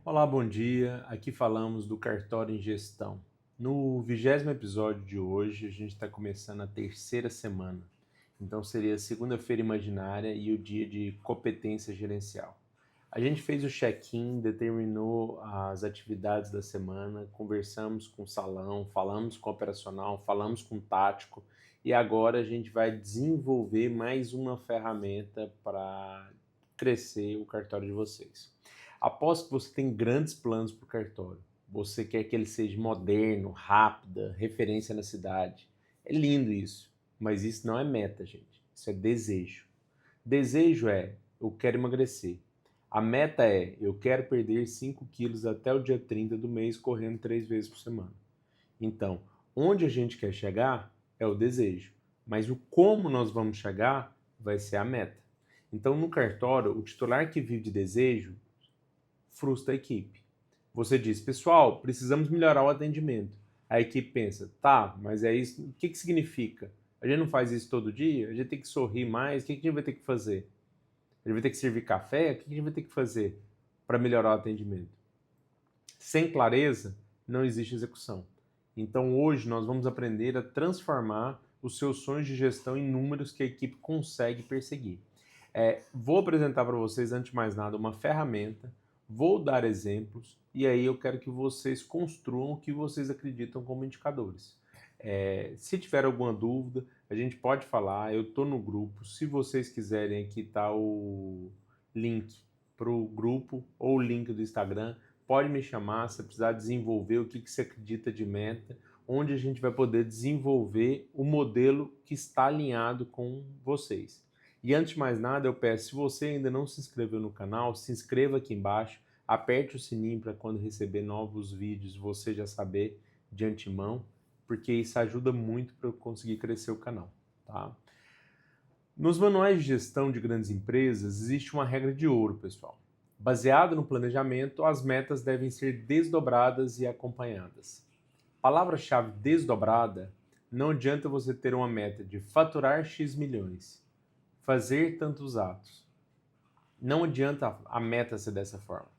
Olá, bom dia. Aqui falamos do cartório em gestão. No 20º episódio de hoje, a gente está começando a terceira semana. Então seria segunda-feira imaginária e o dia de competência gerencial. A gente fez o check-in, determinou as atividades da semana, conversamos com o salão, falamos com o operacional, falamos com o tático e agora a gente vai desenvolver mais uma ferramenta para crescer o cartório de vocês. Aposto que você tem grandes planos para o cartório. Você quer que ele seja moderno, rápida, referência na cidade. É lindo isso, mas isso não é meta, gente. Isso é desejo. Desejo é, eu quero emagrecer. A meta é, eu quero perder 5 quilos até o dia 30 do mês, correndo 3 vezes por semana. Então, onde a gente quer chegar é o desejo, mas o como nós vamos chegar vai ser a meta. Então, no cartório, o titular que vive de desejo frustra a equipe. Você diz, pessoal, precisamos melhorar o atendimento. A equipe pensa, tá, mas é isso, o que que significa? A gente não faz isso todo dia? A gente tem que sorrir mais? O que que a gente vai ter que fazer? A gente vai ter que servir café? O que que a gente vai ter que fazer para melhorar o atendimento? Sem clareza, não existe execução. Então hoje nós vamos aprender a transformar os seus sonhos de gestão em números que a equipe consegue perseguir. Vou apresentar para vocês, antes de mais nada, uma ferramenta, vou dar exemplos e aí eu quero que vocês construam o que vocês acreditam como indicadores. Se tiver alguma dúvida, a gente pode falar, eu estou no grupo. Se vocês quiserem, aqui está o link para o grupo ou o link do Instagram. Pode me chamar se precisar desenvolver o que você acredita de meta, onde a gente vai poder desenvolver o modelo que está alinhado com vocês. E antes de mais nada, eu peço, se você ainda não se inscreveu no canal, se inscreva aqui embaixo, aperte o sininho para quando receber novos vídeos você já saber de antemão, porque isso ajuda muito para eu conseguir crescer o canal, tá? Nos manuais de gestão de grandes empresas, existe uma regra de ouro, pessoal. Baseado no planejamento, as metas devem ser desdobradas e acompanhadas. Palavra-chave desdobrada, não adianta você ter uma meta de faturar X milhões, fazer tantos atos. Não adianta a meta ser dessa forma.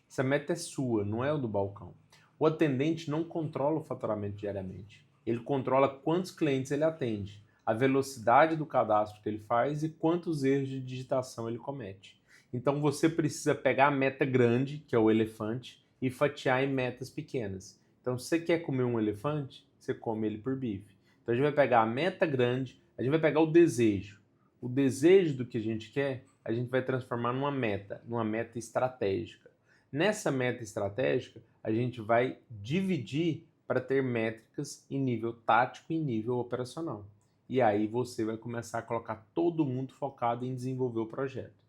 Essa meta é sua, não é o do balcão. O atendente não controla o faturamento diariamente. Ele controla quantos clientes ele atende, a velocidade do cadastro que ele faz e quantos erros de digitação ele comete. Então você precisa pegar a meta grande, que é o elefante, e fatiar em metas pequenas. Então, se você quer comer um elefante, você come ele por bife. Então, a gente vai pegar a meta grande, a gente vai pegar o desejo. O desejo do que a gente quer, a gente vai transformar numa meta estratégica. Nessa meta estratégica, a gente vai dividir para ter métricas em nível tático e em nível operacional. E aí você vai começar a colocar todo mundo focado em desenvolver o projeto.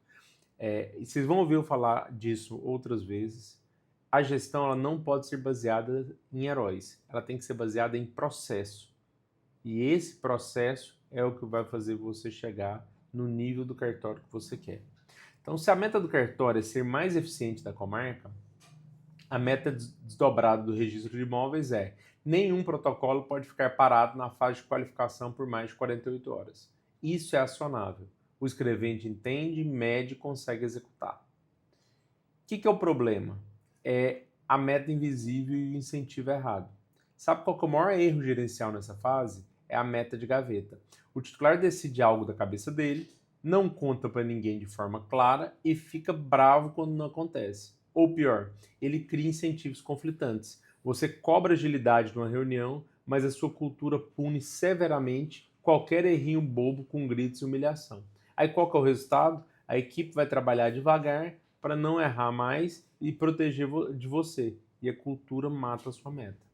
E vocês vão ouvir eu falar disso outras vezes. A gestão ela não pode ser baseada em heróis, ela tem que ser baseada em processo. E esse processo é o que vai fazer você chegar no nível do cartório que você quer. Então, se a meta do cartório é ser mais eficiente da comarca, a meta desdobrada do registro de imóveis é: nenhum protocolo pode ficar parado na fase de qualificação por mais de 48 horas. Isso é acionável. O escrevente entende, mede e consegue executar. O que é o problema? É a meta invisível e o incentivo errado. Sabe qual que é o maior erro gerencial nessa fase? É a meta de gaveta. O titular decide algo da cabeça dele, não conta para ninguém de forma clara e fica bravo quando não acontece. Ou pior, ele cria incentivos conflitantes. Você cobra agilidade numa reunião, mas a sua cultura pune severamente qualquer errinho bobo com gritos e humilhação. Aí qual que é o resultado? A equipe vai trabalhar devagar para não errar mais e proteger de você. E a cultura mata a sua meta.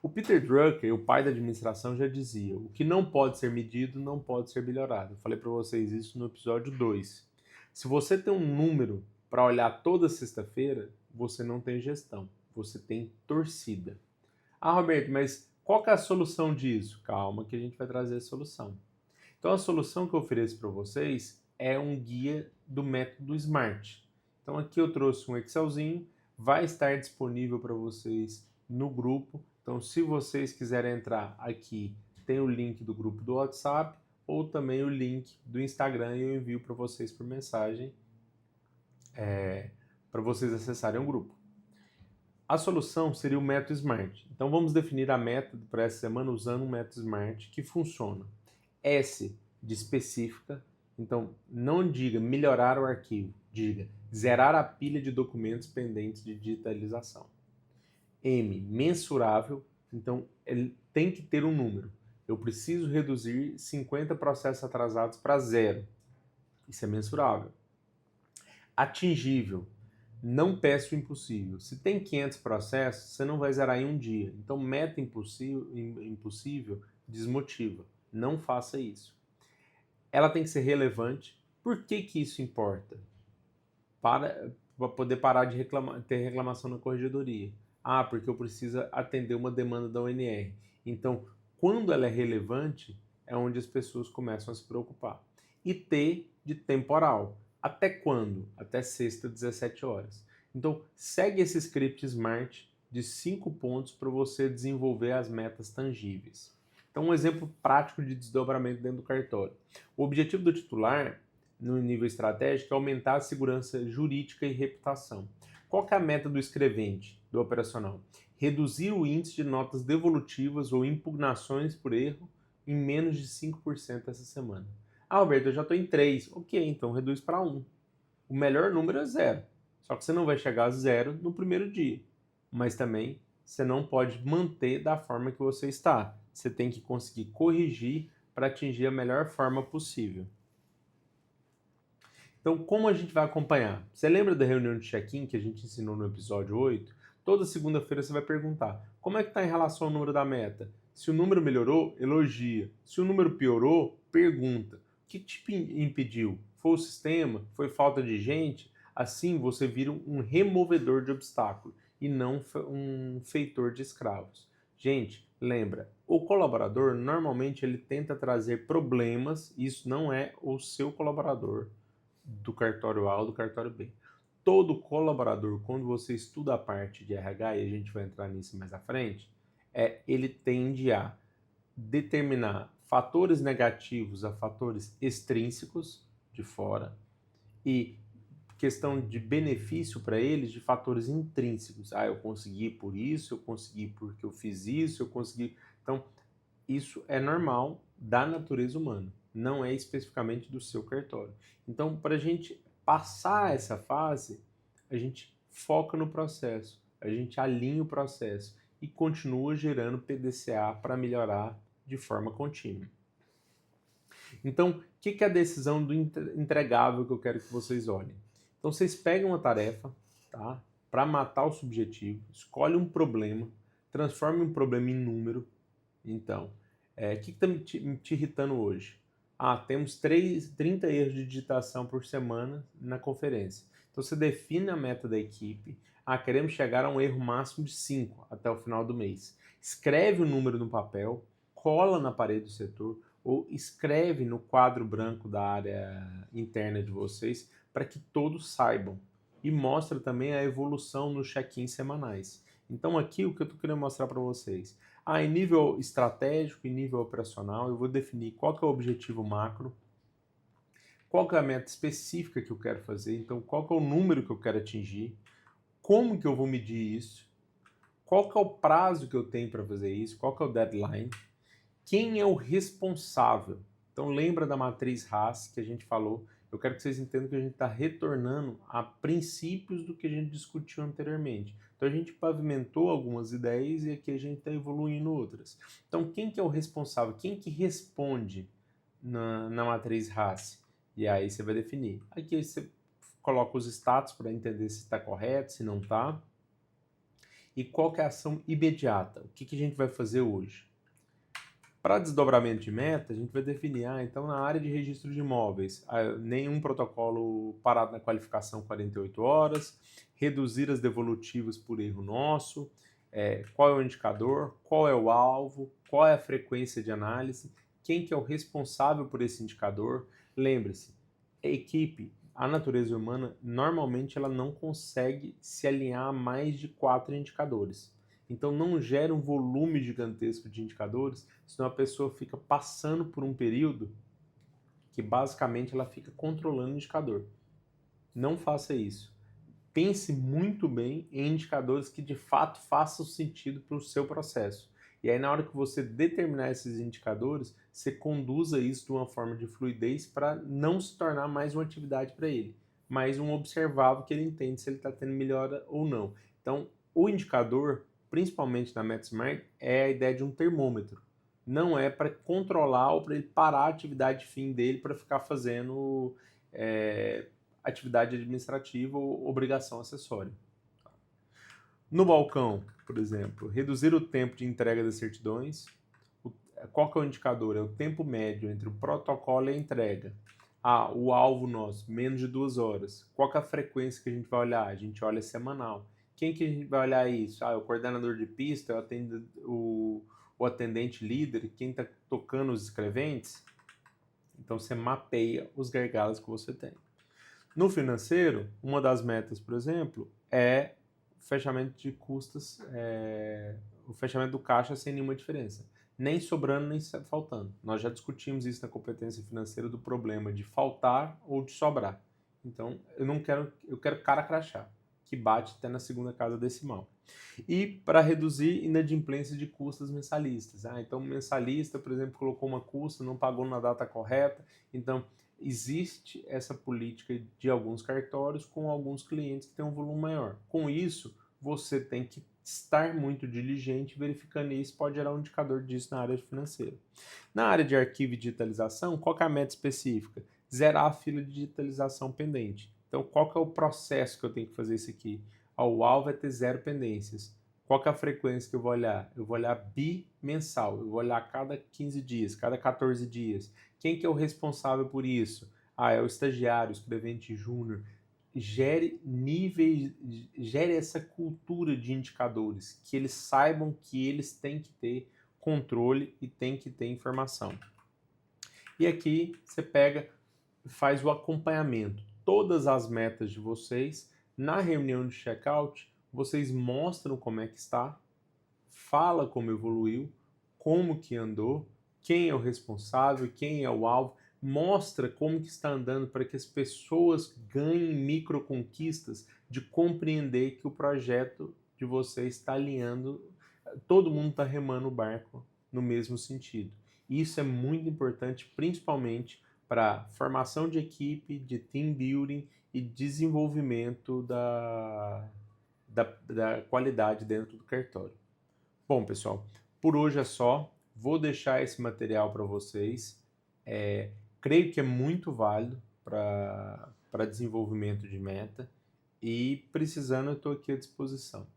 O Peter Drucker, o pai da administração, já dizia: o que não pode ser medido não pode ser melhorado. Eu falei para vocês isso no episódio 2. Se você tem um número para olhar toda sexta-feira, você não tem gestão, você tem torcida. Ah, Roberto, mas qual que é a solução disso? Calma que a gente vai trazer a solução. Então a solução que eu ofereço para vocês é um guia do método SMART. Então aqui eu trouxe um Excelzinho, vai estar disponível para vocês no grupo. Então se vocês quiserem entrar aqui, tem o link do grupo do WhatsApp ou também o link do Instagram e eu envio para vocês por mensagem para vocês acessarem o grupo. A solução seria o método SMART. Então vamos definir a meta para essa semana usando um método SMART que funciona. S de específica, então não diga melhorar o arquivo, diga zerar a pilha de documentos pendentes de digitalização. M, mensurável, então ele tem que ter um número. Eu preciso reduzir 50 processos atrasados para zero. Isso é mensurável. Atingível. Não peço o impossível. Se tem 500 processos, você não vai zerar em um dia. Então, meta impossível desmotiva. Não faça isso. Ela tem que ser relevante. Por que que isso importa? Para poder parar de ter reclamação na corregedoria. Ah, porque eu preciso atender uma demanda da ONR. Então, quando ela é relevante, é onde as pessoas começam a se preocupar. E T de temporal. Até quando? Até sexta, 17 horas. Então, segue esse script SMART de 5 pontos para você desenvolver as metas tangíveis. Então, um exemplo prático de desdobramento dentro do cartório. O objetivo do titular no nível estratégico é aumentar a segurança jurídica e reputação. Qual que é a meta do escrevente, do operacional? Reduzir o índice de notas devolutivas ou impugnações por erro em menos de 5% essa semana. Ah, Alberto, eu já estou em 3. Ok, então reduz para 1. O melhor número é 0. Só que você não vai chegar a 0 no primeiro dia. Mas também você não pode manter da forma que você está. Você tem que conseguir corrigir para atingir a melhor forma possível. Então, como a gente vai acompanhar? Você lembra da reunião de check-in que a gente ensinou no episódio 8? Toda segunda-feira você vai perguntar: como é que está em relação ao número da meta? Se o número melhorou, elogia. Se o número piorou, pergunta. O que te impediu? Foi o sistema? Foi falta de gente? Assim você vira um removedor de obstáculo e não um feitor de escravos. Gente, lembra, o colaborador normalmente ele tenta trazer problemas, isso não é o seu colaborador do cartório A ou do cartório B. Todo colaborador, quando você estuda a parte de RH, e a gente vai entrar nisso mais à frente, ele tende a determinar fatores negativos a fatores extrínsecos de fora e questão de benefício para eles de fatores intrínsecos. Ah, eu consegui por isso, eu consegui porque eu fiz isso, eu consegui. Então, isso é normal da natureza humana, não é especificamente do seu cartório. Então, para a gente passar essa fase, a gente foca no processo, a gente alinha o processo e continua gerando PDCA para melhorar de forma contínua. Então, o que é a decisão do entregável que eu quero que vocês olhem? Então, vocês pegam uma tarefa, tá? Para matar o subjetivo, escolhe um problema, transforme um problema em número. Então, o que está te irritando hoje? Ah, temos 30 erros de digitação por semana na conferência. Então, você define a meta da equipe. Ah, queremos chegar a um erro máximo de 5 até o final do mês. Escreve o número no papel, cola na parede do setor ou escreve no quadro branco da área interna de vocês para que todos saibam. E mostra também a evolução nos check-ins semanais. Então, aqui o que eu estou querendo mostrar para vocês. Em nível estratégico e nível operacional, eu vou definir qual que é o objetivo macro, qual que é a meta específica que eu quero fazer, então qual que é o número que eu quero atingir, como que eu vou medir isso, qual que é o prazo que eu tenho para fazer isso, qual que é o deadline, quem é o responsável. Então lembra da matriz Haas que a gente falou. Eu quero que vocês entendam que a gente está retornando a princípios do que a gente discutiu anteriormente. Então a gente pavimentou algumas ideias e aqui a gente está evoluindo outras. Então quem que é o responsável? Quem que responde na matriz Haas? E aí você vai definir. Aqui você coloca os status para entender se está correto, se não está. E qual que é a ação imediata? O que a gente vai fazer hoje? Para desdobramento de meta, a gente vai definir, então na área de registro de imóveis, nenhum protocolo parado na qualificação 48 horas, reduzir as devolutivas por erro nosso, qual é o indicador, qual é o alvo, qual é a frequência de análise, quem que é o responsável por esse indicador. Lembre-se, a equipe, a natureza humana, normalmente ela não consegue se alinhar a mais de 4 indicadores. Então não gera um volume gigantesco de indicadores, senão a pessoa fica passando por um período que basicamente ela fica controlando o indicador. Não faça isso. pense muito bem em indicadores que de fato façam sentido para o seu processo. E aí, na hora que você determinar esses indicadores, você conduza isso de uma forma de fluidez para não se tornar mais uma atividade para ele, mas um observável que ele entende se ele está tendo melhora ou não. Então, o indicador, principalmente na MetaSmart, é a ideia de um termômetro. Não é para controlar ou para ele parar a atividade fim dele para ficar fazendo atividade administrativa ou obrigação acessória. No balcão, por exemplo, reduzir o tempo de entrega das certidões. Qual que é o indicador? É o tempo médio entre o protocolo e a entrega. O alvo nosso, menos de 2 horas. Qual que é a frequência que a gente vai olhar? A gente olha semanal. Quem que a gente vai olhar isso? O coordenador de pista, o atendente líder, quem está tocando os escreventes. Então, você mapeia os gargalos que você tem. No financeiro, uma das metas, por exemplo, é o fechamento de custas, o fechamento do caixa sem nenhuma diferença. Nem sobrando, nem faltando. Nós já discutimos isso na competência financeira do problema de faltar ou de sobrar. Então, eu quero cara crachá, que bate até na segunda casa decimal. E para reduzir inadimplência de custas mensalistas. Então, o mensalista, por exemplo, colocou uma custa, não pagou na data correta. Então, existe essa política de alguns cartórios com alguns clientes que têm um volume maior. Com isso, você tem que estar muito diligente, verificando isso, pode gerar um indicador disso na área financeira. Na área de arquivo e digitalização, qual que é a meta específica? Zerar a fila de digitalização pendente. Então, qual que é o processo que eu tenho que fazer isso aqui? O alvo é ter 0 pendências. Qual que é a frequência que eu vou olhar? Eu vou olhar bimensal, eu vou olhar a cada 15 dias, cada 14 dias. Quem que é o responsável por isso? É o estagiário, o escrevente júnior. Gere níveis, gere essa cultura de indicadores, que eles saibam que eles têm que ter controle e têm que ter informação. E aqui você pega, faz o acompanhamento. Todas as metas de vocês, na reunião de checkout, vocês mostram como é que está, fala como evoluiu, como que andou, quem é o responsável, quem é o alvo, mostra como que está andando para que as pessoas ganhem micro conquistas de compreender que o projeto de vocês está alinhando, todo mundo está remando o barco no mesmo sentido. Isso é muito importante, principalmente para formação de equipe, de team building e desenvolvimento da qualidade dentro do cartório. Bom, pessoal, por hoje é só. Vou deixar esse material para vocês. Creio que é muito válido para desenvolvimento de meta e precisando eu estou aqui à disposição.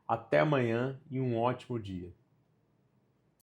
Até amanhã e um ótimo dia.